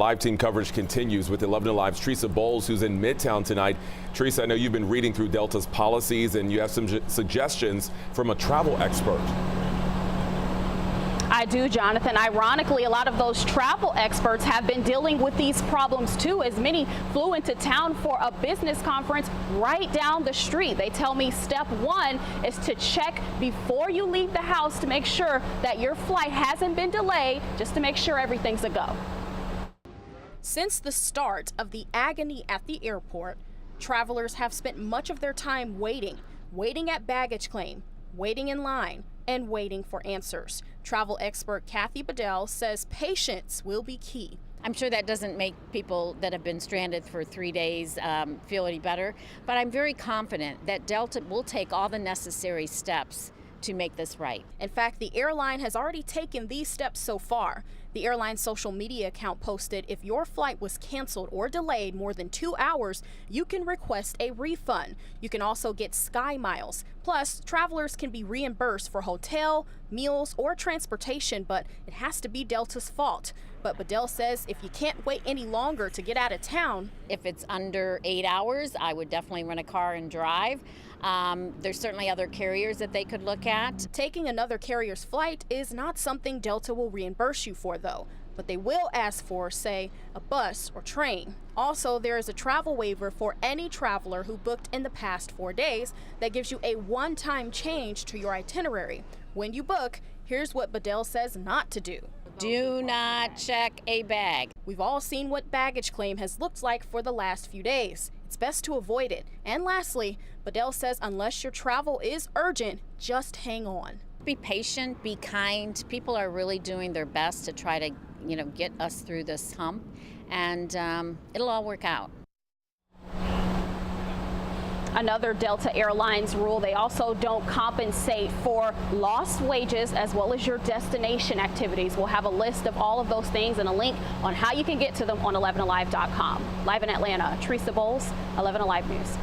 Live team coverage continues with 11 Alive's Teresa Bowles, who's in Midtown tonight. Teresa, I know you've been reading through Delta's policies and you have some suggestions from a travel expert. I do, Jonathan. Ironically, a lot of those travel experts have been dealing with these problems too, as many flew into town for a business conference right down the street. They tell me step one is to check before you leave the house to make sure that your flight hasn't been delayed, just to make sure everything's a go. Since the start of the agony at the airport, travelers have spent much of their time waiting at baggage claim, waiting in line, and waiting for answers. Travel expert Kathy Bedell says patience will be key. I'm sure that doesn't make people that have been stranded for 3 days feel any better, but I'm very confident that Delta will take all the necessary steps to make this right. In fact, the airline has already taken these steps so far. The airline's social media account posted if your flight was canceled or delayed more than 2 hours, you can request a refund. You can also get Sky Miles. Plus, travelers can be reimbursed for hotel, meals, or transportation, but it has to be Delta's fault. But Bedell says if you can't wait any longer to get out of town. If it's under 8 hours, I would definitely rent a car and drive. There's certainly other carriers that they could look at. Taking another carrier's flight is not something Delta will reimburse you for, though. But they will ask for, say, a bus or train. Also, there is a travel waiver for any traveler who booked in the past 4 days that gives you a one-time change to your itinerary. When you book, here's what Bedell says not to do. Do not check a bag. We've all seen what baggage claim has looked like for the last few days. It's best to avoid it. And lastly, Bedell says unless your travel is urgent, just hang on. Be patient, be kind. People are really doing their best to try to, get us through this hump, and it'll all work out. Another Delta Airlines rule, they also don't compensate for lost wages as well as your destination activities. We'll have a list of all of those things and a link on how you can get to them on 11alive.com. Live in Atlanta, Teresa Bowles, 11 Alive News.